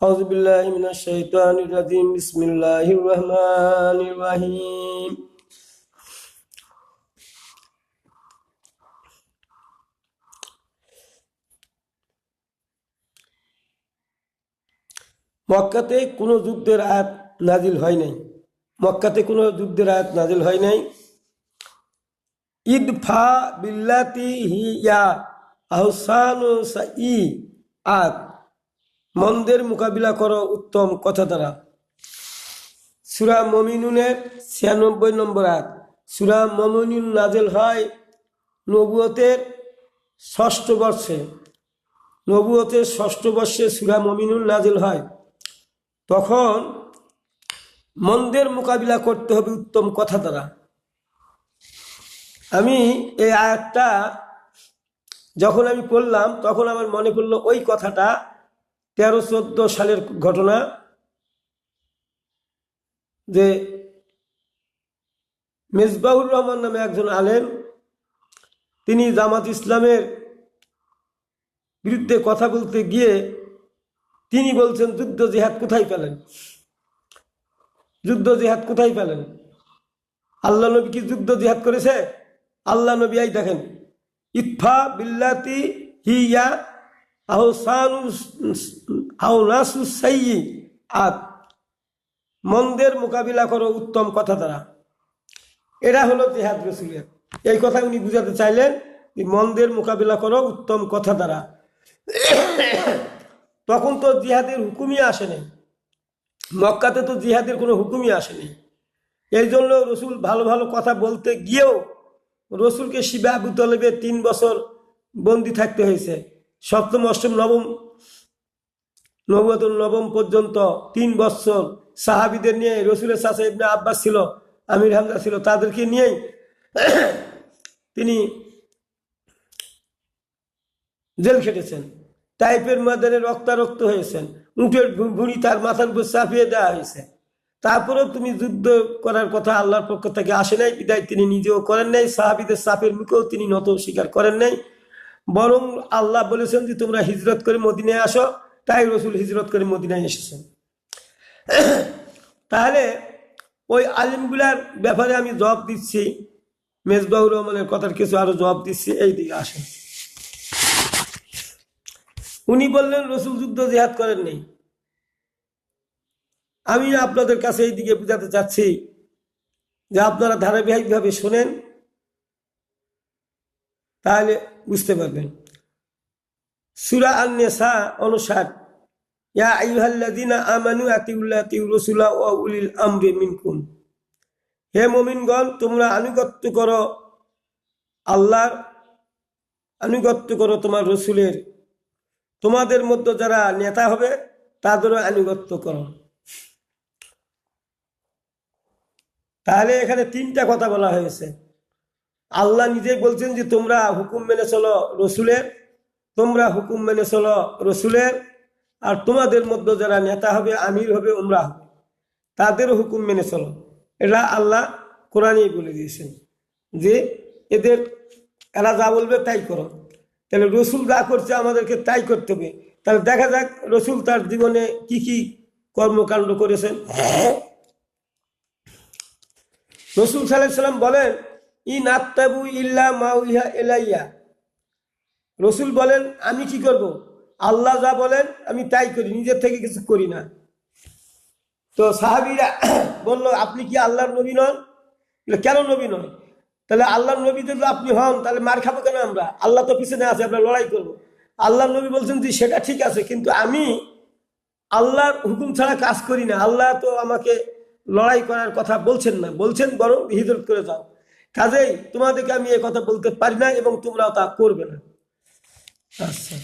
أعوذ بالله من الشيطان الرجيم بسم الله الرحمن الرحيم মক্কাতে কোনো যুদ্ধের আয়াত নাজিল হয় নাই। মক্কাতে কোনো যুদ্ধের আয়াত নাজিল হয় নাই। ইদফা বিল্লাতি হিয়া আহসানু সাইআত, মন্দের মোকাবিলা করো উত্তম কথা দ্বারা। সূরা মুমিনুনের ৯৬ নম্বর আয়াত। সূরা মুমিনুন নাজিল হয় নবুয়তের ষষ্ঠ বর্ষে। নবুয়তের ষষ্ঠ বর্ষে সূরা মুমিনুন নাজিল হয়। তখন মন্দের মোকাবিলা করতে হবে উত্তম কথা দ্বারা। আমি এই আয়াতটা যখন আমি পড়লাম তখন আমার মনে পড়লো ওই কথাটা ১৩-১৪ সালের ঘটনা, যে মেজবাহুর রহমান নামে একজন আলেম, তিনি জামাত ইসলামের বিরুদ্ধে কথা বলতে গিয়ে তিনি বলছেন যুদ্ধ জিহাদ কোথায় পেলেন, যুদ্ধ জিহাদ কোথায় পেলেন? আল্লাহ নবী কি যুদ্ধ জিহাদ করেছে? আল্লাহ নবী এই দেখেন, ইদফা বিল্লাতি হিয়া আহসানু সাইয়্যাত, মন্দের মোকাবিলা করো উত্তম কথা দ্বারা। এরা হলো জিহাদ রাসূলের। এই কথা উনি বুঝাতে চাইলেন, মন্দের মোকাবিলা করো উত্তম কথা দ্বারা। তখন তো জিহাদের হুকুমই আসেনি, মক্কাতে তো জিহাদের কোনো হুকুমই আসেনি। এই জন্য রসুল ভালো ভালো কথা বলতে গিয়েও রসুলকে শিবা আবু তলেবের ৩ বছর বন্দী থাকতে হয়েছে। সপ্তম অষ্টম নবম নবুয়তের নবম পর্যন্ত ৩ বছর সাহাবীদের নিয়ে, রসুলের চাচা ইবনে আব্বাস ছিল, আমির হামজা ছিল, তাদেরকে নিয়েই তিনি জেল খেটেছেন। তাইফের ময়দানে রক্তারক্ত হয়েছেন, উটের ভুঁড়ি তার মাথার উপর চাপিয়ে দেওয়া হয়েছে। তারপরেও তুমি যুদ্ধ করার কথা আল্লাহর পক্ষ থেকে আসে নাই, বিদায় তিনি নিজেও করেন নাই, সাহাবীদের চাপের মুখেও তিনি নত স্বীকার করেন নাই। বরং আল্লাহ বলেছেন যে তোমরা হিজরত করে মদিনায় আসো, তাই রসুল হিজরত করে মদিনায় এসেছেন। তাহলে ওই আলিমগুলার ব্যাপারে আমি জবাব দিচ্ছি, মেজবাহুর রহমানের কথার কিছু আরো জবাব দিচ্ছি। এই দিকে আসেন। উনি বললেন রসুল যুদ্ধ জিহাদ করেন নাই। আমি আপনাদের কাছে এই দিকে বুঝাতে চাচ্ছি যে আপনারা ধারাবাহিকভাবে শোনেন, তাহলে বুঝতে পারবেন। সূরা আন-নিসা ৫৯, ইয়া আইয়ুহাল্লাযীনা আমানু আতিউল্লাহ আতিউর রাসূলা ওয়া উলিল আমরি মিনকুম, হে মুমিনগণ তোমরা আনুগত্য করো আল্লাহর, আনুগত্য করো তোমার রসুলের, তোমাদের মধ্যে যারা নেতা হবে তাদেরও আনুগত্য করো। তাহলে এখানে ৩টা কথা বলা হয়েছে। আল্লাহ নিজেই বলছেন যে তোমরা হুকুম মেনে চলো রসুলের, তোমরা হুকুম মেনে চলো রসুলের, আর তোমাদের মধ্যে যারা নেতা হবে, আমির হবে, উমরা হবে, তাদেরও হুকুম মেনে চলো। এটা আল্লাহ কোরআনেই বলে দিয়েছেন যে এরা যা বলবে তাই করো। তাহলে রসুল যা করছে আমাদেরকে তাই করতে হবে। তাহলে দেখা যাক রসুল তার জীবনে কি কি কর্মকাণ্ড করেছেন। রসুল সাল্লাল্লাহু আলাইহি ওয়াসাল্লাম বলেন, ইন আত্তাবু ইল্লা মা উহিয়া ইলাইয়া, রসুল বলেন আমি কি করব? আল্লাহ যা বলেন আমি তাই করি, নিজের থেকে কিছু করি না। তো সাহাবীরা বলল, আপনি কি আল্লাহর নবী নন? কেন নবী নয়? তাহলে আল্লাহর নবী যদি আপনি হন তাহলে মার খাবো কেন আমরা? আল্লাহ তো পিছনে আছে, আমরা লড়াই করবো। আল্লাহর নবী বলছেন যে সেটা ঠিক আছে, কিন্তু আমি আল্লাহর হুকুম ছাড়া কাজ করি না। আল্লাহ তো আমাকে লড়াই করার কথা বলছেন না, বলছেন বরং হিজরত করে যাও। কাজেই তোমাদেরকে আমি এ কথা বলতে পারি না এবং তোমরাও তা করবে না। আচ্ছা,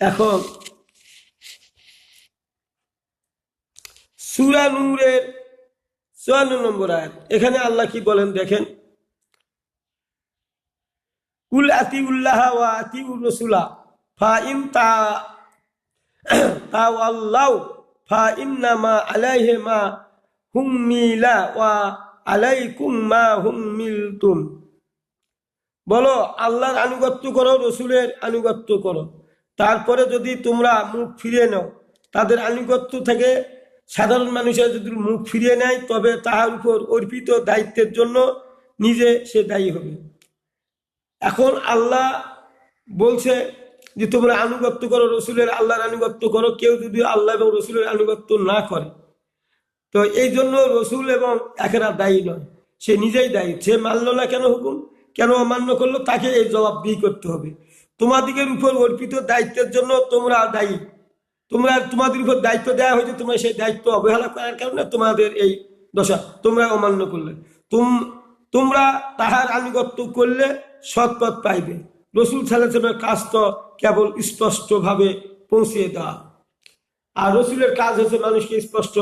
এখন সূরা নূরের ৫৪ নম্বর আয়াত, এখানে আল্লাহ কি বলেন দেখেন, কুল আতিউল্লাহ ওয়া আতিউর রাসূলা ফা ইন তাওয়াল্লাউ ফা ইন্নামা আলাইহি মা হুম্মিলা ওয়া আলাইকুম মা হুম্মিলতুম। বলো আল্লাহর আনুগত্য করো, রসুলের আনুগত্য করো। তারপরে যদি তোমরা মুখ ফিরিয়ে নাও, তাদের আনুগত্য থেকে সাধারণ মানুষের যদি মুখ ফিরিয়ে নেয়, তবে তাহার উপর অর্পিত দায়িত্বের জন্য নিজে সে দায়ী হবে। এখন আল্লাহ বলছে যে তোমরা আনুগত্য করো, রসুলের আল্লাহর আনুগত্য করো। কেউ যদি আল্লাহ এবং রসুলের আনুগত্য না করে, তো এই জন্য রসুল এবং একেরা দায়ী নয়, সে নিজেই দায়ী। সে মানলো না কেন হুকুম, কেন অমান্য করলো, তাকে এই জবাবদিহি করতে হবে। তোমাদের উপর অর্পিত দায়িত্বের জন্য তোমরা দায়ী। তোমাদের উপর দায়িত্ব দেওয়া হয়েছে, তোমরা সেই দায়িত্ব অবহেলা করার কারণে তোমাদের এই দশা, তোমরা অমান্য করলে। তোমরা তাহার আনুগত্য করলে সৎপথ পাইবে। রসুল সাল্লাল্লাহু আলাইহি ওয়াসাল্লামের কাজ তো কেবল স্পষ্টভাবে পৌঁছে দেওয়া, আর রসুলের কাজ হচ্ছে মানুষকে স্পষ্ট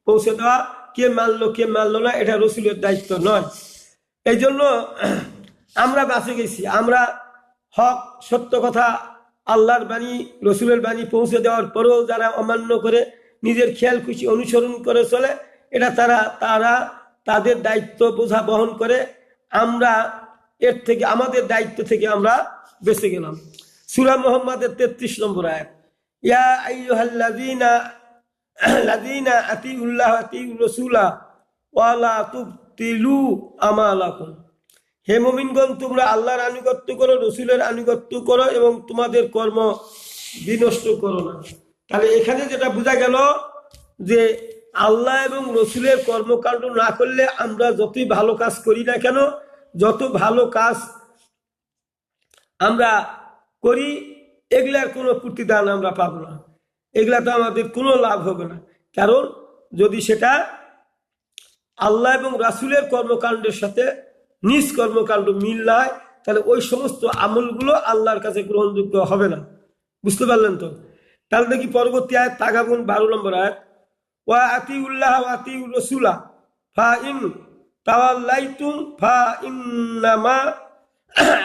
পৌঁছে দেওয়া। কে মানলো কে মানলো না, এটা রসুলের দায়িত্ব নয়। এই জন্য আমরা বাঁচে গেছি। আমরা হক সত্য কথা, আল্লাহর বাণী, রসুলের বাণী পৌঁছে দেওয়ার পরেও যারা অমান্য করে নিজের খেয়াল খুশি অনুসরণ করে চলে, এটা তারা তাদের দায়িত্ব বোঝা বহন করে। আমরা এর থেকে, আমাদের দায়িত্ব থেকে আমরা বেঁচে গেলাম। সূরা মুহাম্মাদের 33 নম্বর আয়াত, ইয়া আইয়ুহাল্লাযীনা আতিউল্লাহ আতিউর রাসূলা ওয়া লা তুবতিলু আমালাকুম। হে মুমিনগণ, তোমরা আল্লাহর আনুগত্য করো, রসুলের আনুগত্য করো এবং তোমাদের কর্ম বিনষ্ট করো না। তাহলে এখানে যেটা বোঝা গেল যে আল্লাহ এবং রসুলের কর্মকাণ্ড না করলে আমরা যতই ভালো কাজ করি না কেন, যত ভালো কাজ আমরা করি, এগুলার কোনো প্রতিদান আমরা পাবো না। এগুলা তো আমাদের কোনো লাভ হবে না। কারণ যদি সেটা আল্লাহ এবং রাসূলের কর্মকাণ্ডের সাথে নিজ কর্মকাণ্ড মিল না হয়, তাহলে ওই সমস্ত আমলগুলো আল্লাহর কাছে গ্রহণযোগ্য হবে না। বুঝতে পারলেন তো? তাহলে দেখি পরবর্তী আয়াত, তাগাবুন 12 নম্বর আয়াত, ওয়া আতিউল্লাহ ওয়া আতিউর রাসূলা ফা ইন তাওয়াল্লাইতুম ফা ইন্নামা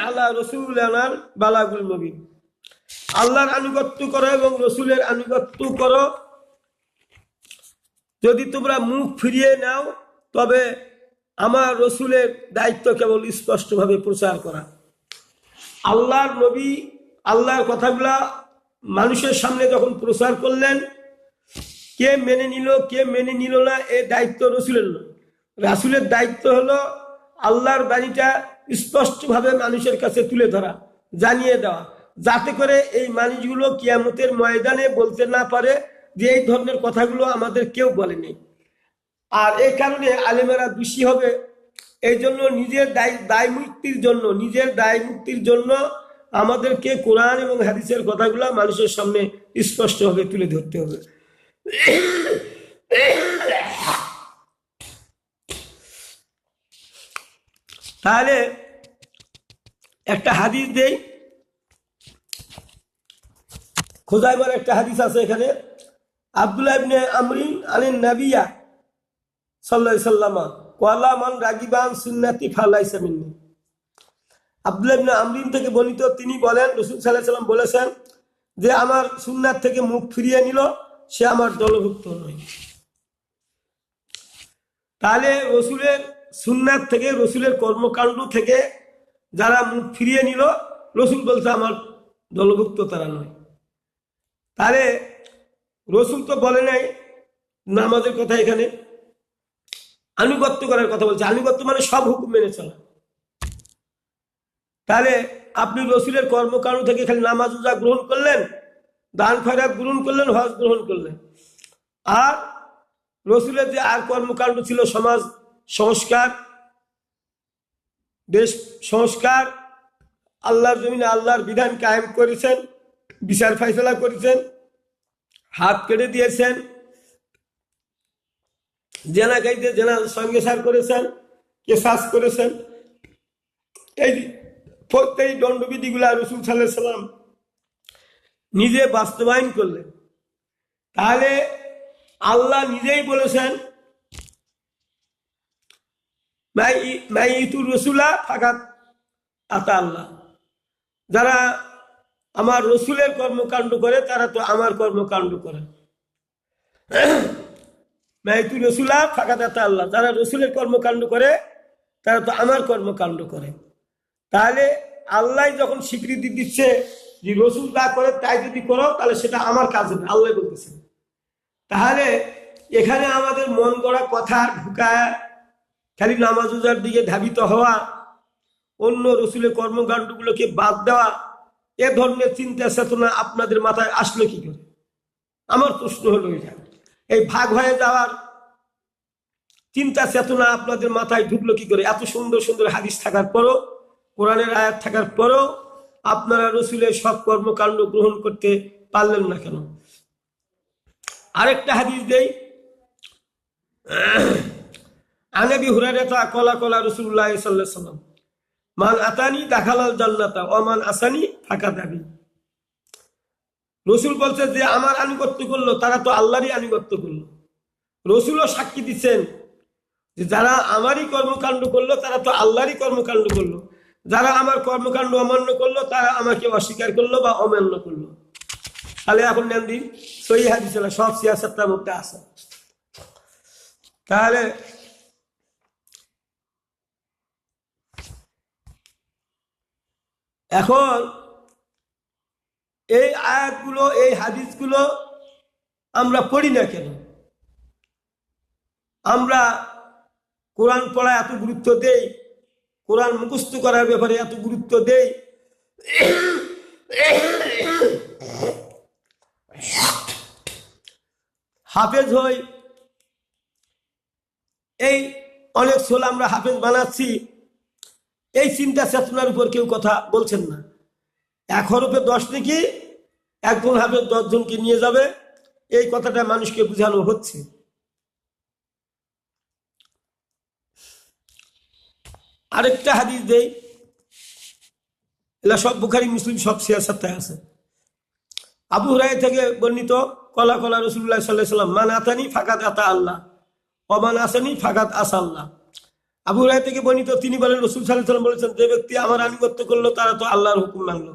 আলা রাসূলিনাল বালাগুল মুবিন। আল্লাহর আনুগত্য করো এবং রসুলের আনুগত্য করো। যদি তোমরা মুখ ফিরিয়ে নাও, তবে আমার রসুলের দায়িত্ব কেবল স্পষ্টভাবে প্রচার করা। আল্লাহর নবী আল্লাহর কথাগুলা মানুষের সামনে যখন প্রচার করলেন, কে মেনে নিল কে মেনে নিল না, এই দায়িত্ব রসুলের নয়। রাসূলের দায়িত্ব হলো আল্লাহর বাণীটা স্পষ্টভাবে মানুষের কাছে তুলে ধরা, জানিয়ে দেওয়া, যাতে করে এই মানুষগুলো কিয়ামতের ময়দানে বলতে না পারে যে এই ধরনের কথাগুলো আমাদের কেউ বলেনি। আর এই কারণে আলেমেরা দোষী হবে। এই জন্য নিজের দায় মুক্তির জন্য আমাদেরকে কোরআন এবং হাদিসের কথাগুলো মানুষের সামনে স্পষ্টভাবে তুলে ধরতে হবে। তাহলে একটা হাদিস দেই, খুজাইমার একটা হাদিস আছে এখানে, আব্দুল্লাহ ইবনে আমরিন আনিন নাবিয়্যা সাল্লাল্লাহু আলাইহি ওয়াসাল্লাম ক্বালা মান রাগিবান সুন্নতি ফালাইসা মিন্নি। আব্দুল্লাহ ইবনে আমরিন থেকে বর্ণিত, তিনি বলেন রাসূল সাল্লাল্লাহু আলাইহি ওয়াসাল্লাম বলেছেন যে আমার সুন্নাত থেকে মুখ ফিরিয়ে নিল, সে আমার দলভুক্ত নয়। তাহলে রসুলের সুন্নাত থেকে, রসুলের কর্মকাণ্ড থেকে যারা মুখ ফিরিয়ে নিল, রসুল বলছে আমার দলভুক্ত তারা নয়। তাহলে রসুল তো বলে নাই নামাজের কথা, এখানে আনুগত্য করার কথা বলছে। আনুগত্য মানে সব হুকুম মেনে চলা। তাহলে আপনি রসুলের কর্মকাণ্ড থেকে খালি নামাজ রোজা গ্রহণ করলেন, দান খয়রাত গ্রহণ করলেন, হজ গ্রহণ করলেন, আর রসুলের যে আর কর্মকাণ্ড ছিল, সমাজ সংস্কার, দেশ সংস্কার, আল্লাহর জমিনে আল্লাহর বিধান কায়েম করেছেন, বিচার ফাইসলা করেছেন, হাত কেটে দিয়েছেন, জেনাকারীতে জেনার সঙ্গে সার করেছেন, কেসাস করেছেন, এই প্রত্যেক দণ্ডবিধিগুলা রাসূল সাল্লাল্লাহু আলাইহি ওয়াসাল্লাম নিজে বাস্তবায়ন করলেন। তাহলে আল্লাহ নিজেই বলেছেন মাইতুর রসুলা ফাকাত আতা আল্লাহ, যারা আমার রসুলের কর্মকাণ্ড করে তারা তো আমার কর্মকাণ্ড করে। মাইতুর রসুলা ফাকাত আতা আল্লাহ, যারা রসুলের কর্মকাণ্ড করে তারা তো আমার কর্মকাণ্ড করে। তাহলে আল্লাহ যখন স্বীকৃতি দিচ্ছে যে রসুল যা করে তাই যদি করো তাহলে সেটা আমার কাজ হবে, আল্লাহ বলতেছেন। তাহলে এখানে আমাদের মন গড়া কথা ঢুকায় খালি নামাজ রোজার দিকে ধাবিত হওয়া, অন্য রসুলের কর্মকাণ্ডগুলোকে বাদ দেওয়া, এ ধরনের চিন্তা চেতনা আপনাদের মাথায় আসলো কি করে? আমার প্রশ্ন হলো এটা, এই ভাগ হয়ে যাওয়ার চিন্তা চেতনা আপনাদের মাথায় ঢুকলো কি করে? এত সুন্দর সুন্দর হাদিস থাকার পরও, কোরআনের আয়াত থাকার পরও আপনারা রসুলের সব কর্মকাণ্ড গ্রহণ করতে পারলেন না কেন? আরেকটা হাদিস দেই, আনাবি হুরায়রা কলা কলা রাসূলুল্লাহ সাল্লাল্লাহু আলাইহি ওয়াসাল্লাম মান আতানি দাখালাল জান্নাতা ওয়া মান আসানি ফাকাদ আবি। রসুল বলছে যে আমার আনুগত্য করলো তারা তো আল্লাহরই আনুগত্য করলো। রসুলও সাক্ষী দিচ্ছেন যে যারা আমারই কর্মকাণ্ড করলো তারা তো আল্লাহরই কর্মকাণ্ড করলো, যারা আমার কর্মকাণ্ড অমান্য করলো তারা আমাকে অস্বীকার করলো বা অমান্য করলো। তাহলে এখন নেন দিন সহি হাদিস সব সিয়াসতটার মধ্যে আছে। তাহলে এখন এই আয়াতগুলো, এই হাদিসগুলো আমরা পড়ি না কেন? আমরা কোরআন পড়া এত গুরুত্ব দেই, কোরআন মুখস্থ করার ব্যাপারে এত গুরুত্ব দেই, হাফেজ হই, এই অনেক ছোলা আমরা হাফেজ বানাচ্ছি, এই চিন্তা চেতনার উপর কেউ কথা বলছেন না। 1 হরফে 10 নাকি একজন হাফেজ 10 জনকে নিয়ে যাবে, এই কথাটা মানুষকে বোঝানো হচ্ছে। আরেকটা হাদিস দেই, এলা সব বুখারী মুসলিম সব সিয়াসাতে আছে। আবু হুরায়রা থেকে বর্ণিত কলা কলা রাসূলুল্লাহ সাল্লাল্লাহু আলাইহি ওয়াসাল্লাম মান আতানি ফাকাদ আতা আল্লাহ ওয়া মান আসানি ফাকাদ আসাল্লাহ। আবু হুরায়রা থেকে বর্ণিত, তিনি বলেন রাসূল সাল্লাল্লাহু আলাইহি ওয়াসাল্লাম বলেছেন, যে ব্যক্তি আমার আনুগত্য করলো তারা তো আল্লাহর হুকুম মানলো,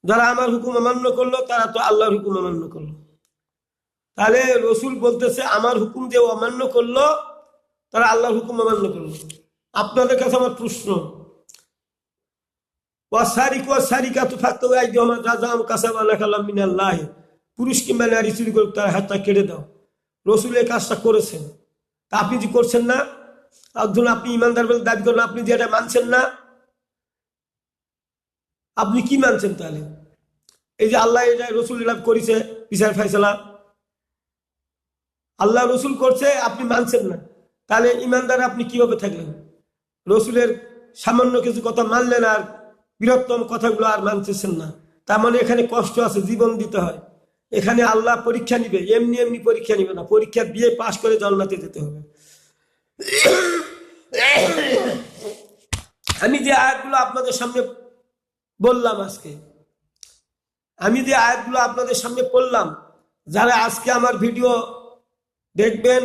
যারা আমার হুকুম অমান্য করলো তারা তো আল্লাহর হুকুম অমান্য করলো। তাহলে রসুল বলতেছে আমার হুকুম যে অমান্য করলো তারা আল্লাহর হুকুম অমান্য করলো। আপনাদের কাছে আমার প্রশ্ন, পুরুষ কিংবা নারী চুরি করে তার হাতটা কেটে দাও, রসুল এই কাজটা করেছেন, তা আপনি যে করছেন না, ধরুন আপনি ইমানদার বলে দাবি করেন, আপনি যে এটা মানছেন না, আপনি কি মানছেন তাহলে? এই যে আল্লাহ এটা রসুল এটা করেছে বিচার ফাইসালা, আল্লাহ রসুল করছে, আপনি মানছেন না, তাহলে ইমানদার আপনি কিভাবে থাকলেন? রসুলের সামান্য কিছু কথা মানলেন আর বৃহত্তম কথাগুলো আর মানতেছেন না, তার মানে এখানে কষ্ট আছে, জীবন দিতে হয়। এখানে আল্লাহ পরীক্ষা নিবে, এমনি এমনি পরীক্ষা নিবে না, পরীক্ষা দিয়ে পাশ করে জান্নাতে যেতে হবে। আমি যে আয়াতগুলো আপনাদের সামনে বললাম আজকে, আমি যে আয়াতগুলো আপনাদের সামনে পড়লাম, যারা আজকে আমার ভিডিও দেখবেন,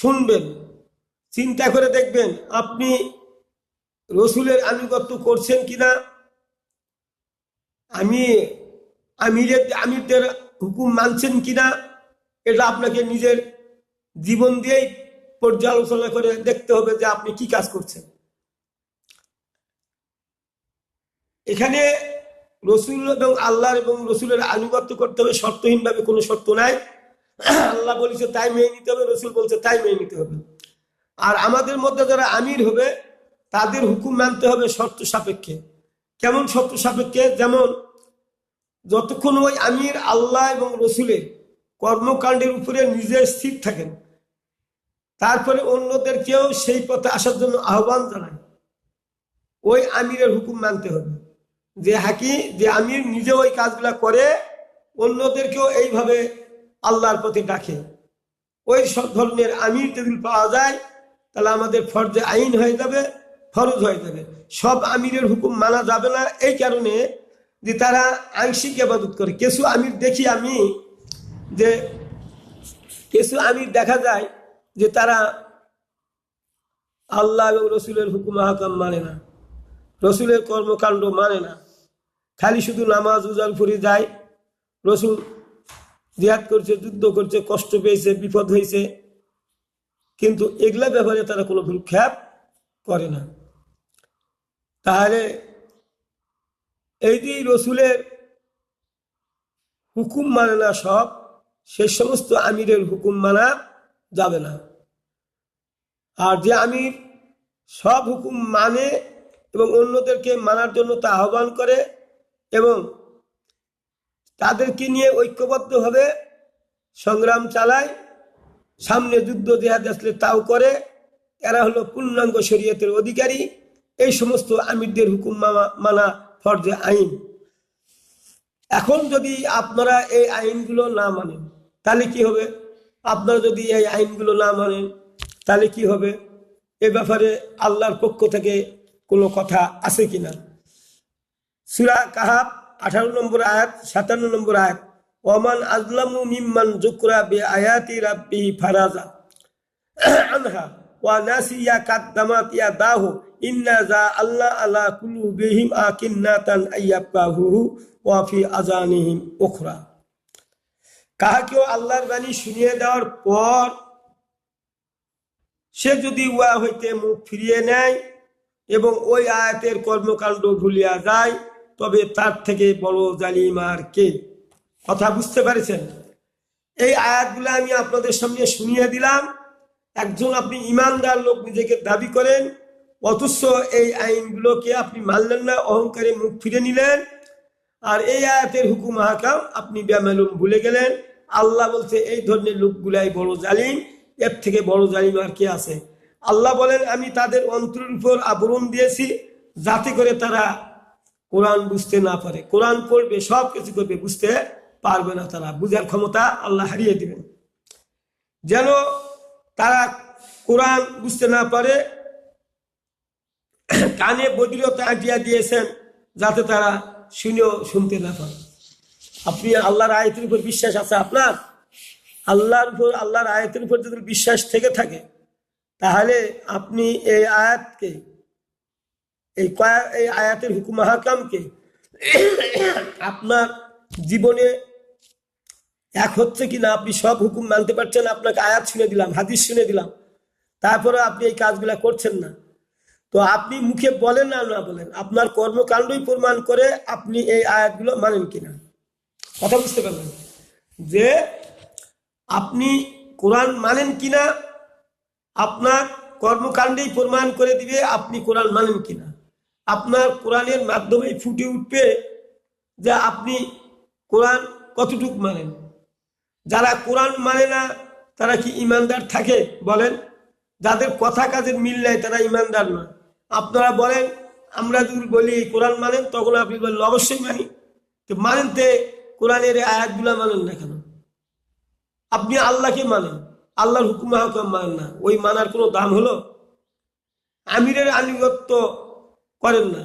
শুনবেন, চিন্তা করে দেখবেন আপনি রসুলের আনুগত্য করছেন কিনা, আমিরদের হুকুম মানছেন কিনা, এটা আপনাকে নিজের জীবন দিয়েই পর্যালোচনা করে দেখতে হবে যে আপনি কি কাজ করছেন। এখানে রসুল এবং আল্লাহ এবং রসুলের আনুগত্য করতে হবে, শর্তহীনভাবে, কোনো শর্ত নাই। আল্লাহ বলেছে তাই মেনে নিতে হবে, রসুল বলছে তাই মেনে নিতে হবে। আর আমাদের মধ্যে যারা আমির হবে তাদের হুকুম মানতে হবে শর্ত সাপেক্ষে। কেমন শর্ত সাপেক্ষে? যেমন যতক্ষণ ওই আমির আল্লাহ এবং রসুলের কর্মকাণ্ডের উপরে নিজে স্থির থাকেন, তারপরে অন্যদেরকেও সেই পথে আসার জন্য আহ্বান জানায়, ওই আমিরের হুকুম মানতে হবে। যে আমির নিজে ওই কাজগুলা করে, অন্যদেরকেও এইভাবে আল্লাহর পথে ডাকে, ওই সব ধরনের আমির যদি পাওয়া যায় তাহলে আমাদের ফরজে আইন হয়ে যাবে, ফরজ হয়ে যাবে। সব আমিরের হুকুম মানা যাবে না, এই কারণে যে তারা আংশিক ইবাদত করে। কিছু আমির দেখি আমি, যে কিছু আমির দেখা যায় যে তারা আল্লাহ এবং রসুলের হুকুম আহকাম মানে না, রসুলের কর্মকাণ্ড মানে না, খালি শুধু নামাজ রোজার উপরে যায়। রসুল জিহাদ করছে, যুদ্ধ করছে, কষ্ট পেয়েছে, বিপদ হয়েছে, কিন্তু এগুলা ব্যাপারে তারা কোনো ভ্রুক্ষেপ করে না। তাহলে এই যে রসুলের হুকুম মানে না সব, সে সমস্ত আমিরের হুকুম মানা যাবে না। আর যে আমির সব হুকুম মানে এবং অন্যদেরকে মানার জন্য তা আহ্বান করে এবং তাদেরকে নিয়ে ঐক্যবদ্ধভাবে সংগ্রাম চালায়, সামনে যুদ্ধ জেহাদ আসলে তাও করে, এরা হলো পূর্ণাঙ্গ শরীয়তের অধিকারী। এই সমস্ত আমিরদের হুকুম মানা ফরজে আইন। এখন যদি আপনারা এই আইনগুলো না মানেন তাহলে কি হবে? আপনারা যদি এই আইনগুলো না মানেন তাহলে কি হবে? এ ব্যাপারে আল্লাহর পক্ষ থেকে কোনো কথা আছে কিনা? সূরা কাহাফ 18 নম্বর আয়াত, 57 নম্বর আয়াত, ওমান আজলামু মিম্মান যুকরা বিআয়াতি রাব্বিহি ফারাজা আনহা ওয়া নাসিয়া কাদ্দামাত ইয়াদাহু ইন্না যা আল্লাহ আলা কুলুবিহিম আকিন্নাতান আইয়াফকাহু ওয়া ফি আযানিহিম উখরা। কাহাকেও আল্লাহর বাণী শুনিয়ে দেওয়ার পর সে যদি উহা হইতে মুখ ফিরিয়ে নেয় এবং ওই আয়াতের কর্মকাণ্ড ভুলিয়া যায়, তবে তার থেকে বড় জালিম আর কে? কথা বুঝতে পারছেন? এই আয়াতগুলো আমি আপনাদের সামনে শুনিয়ে দিলাম। একজন আপনি ইমানদার লোক নিজেকে দাবি করেন, অথচ এই আইনগুলোকে আপনি মানলেন না, অহংকারে মুখ ফিরে নিলেন, আর এই আয়াতের হুকুম হাকাম আপনি বেমালুম ভুলে গেলেন। আল্লাহ বলছে এই ধরনের লোকগুলাই বড় জালিম, এর থেকে বড় জালিম আর কে আছে? আল্লাহ বলেন আমি তাদের অন্তরের উপর আবরণ দিয়েছি যাতে করে তারা কোরআন বুঝতে না পারে। কোরআন পড়বে, সব কিছু করবে, বুঝতে পারবে না। তারা বুঝার ক্ষমতা আল্লাহ হারিয়ে দিবেন, যেন তারা কোরআন বুঝতে না পারে। কানে বধিরতা আঁটিয়া দিয়েছেন যাতে তারা শুনেও শুনতে না পারে। আপনি আল্লাহর আয়াতের উপর বিশ্বাস আছে আপনার? আল্লাহর আয়াতের উপর যদি বিশ্বাস থেকে থাকে তাহলে আপনি এই আয়াতকে, এই আয়াতের হুকুম হাকামকে আপনার জীবনে এক হচ্ছে কিনা, আপনি সব হুকুম মানতে পারছেন? আপনাকে আয়াত শুনে দিলাম, হাদিস শুনে দিলাম, তারপরে আপনি এই কাজগুলা করছেন না। তো আপনি মুখে বলেন আর না বলেন, আপনার কর্মকাণ্ডই প্রমাণ করে আপনি এই আয়াতগুলো মানেন কিনা। কথা বুঝতে পারবেন যে আপনি কোরআন মানেন কিনা, আপনার কর্মকাণ্ডেই প্রমাণ করে দিবে আপনি কোরআন মানেন কিনা। আপনার কোরআনের মাধ্যমে ফুটে উঠবে যে আপনি কোরআন কতটুক মানেন। যারা কোরআন মানে না তারা কি ইমানদার থাকে? বলেন। যাদের কথা কাজের মিল নাই তারা ইমানদার নয়। আপনারা বলেন আমরা যদি বলি কোরআন মানেন, তখন আপনি বলেন অবশ্যই মানি। তো মানেন তে কোরআনের আয়াতগুলা মানেন না কেন? আপনি আল্লাহকে মানেন, আল্লাহর হুকুম হাকাম মানেন না, ওই মানার কোনো দাম হলো? আমিরের আনুগত্য করেন না,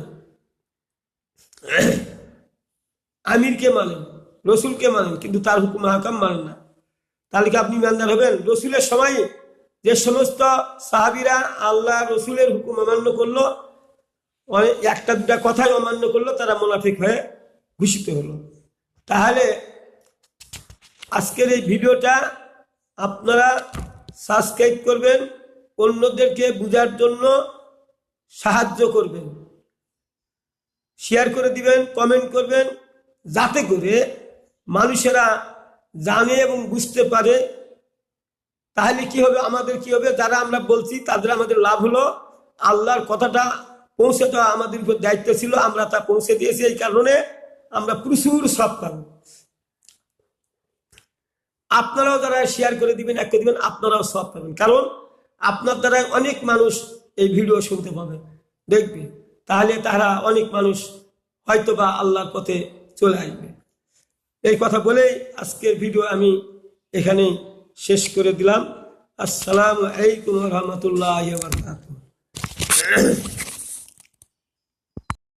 আমিরকে মানেন, রসুলকে মানেন, কিন্তু তার হুকুম হাকাম মানেন না, তাহলে কি আপনি ইমানদার হবেন? রসুলের সময় যে সমস্ত সাহাবীরা আল্লাহ রসুলের হুকুম অমান্য করলো, একটা দুটা কথাই অমান্য করলো, তারা মুনাফিক হয়ে ঘোষিত হলো। তাহলে আজকের এই ভিডিওটা আপনারা সাবস্ক্রাইব করবেন, অন্যদেরকে বুঝার জন্য সাহায্য করবেন, শেয়ার করে দিবেন, কমেন্ট করবেন, যাতে করে মানুষেরা জানে এবং বুঝতে পারে। তাহলে কি হবে? আমাদের কি হবে? যারা আমরা বলছি তাদের আমাদের লাভ হলো। আল্লাহর কথাটা পৌঁছে দেওয়া আমাদের উপর দায়িত্ব ছিল, আমরা তা পৌঁছে দিয়েছি, এই কারণে আমরা প্রচুর সব পাবো। আপনারাও যারা শেয়ার করে দিবেন, এক করে দিবেন, আপনারাও সব পাবেন, কারণ আপনার দ্বারা অনেক মানুষ এই ভিডিও শুনতে পাবে, দেখবে। তাহলে তারা অনেক মানুষ হয়তোবা আল্লাহর পথে চলে আসবে। এই কথা বলেই আজকের ভিডিও আমি এখানে শেষ করে দিলাম। আসসালামু আলাইকুম ওয়া রাহমাতুল্লাহি ওয়া বারাকাতুহু।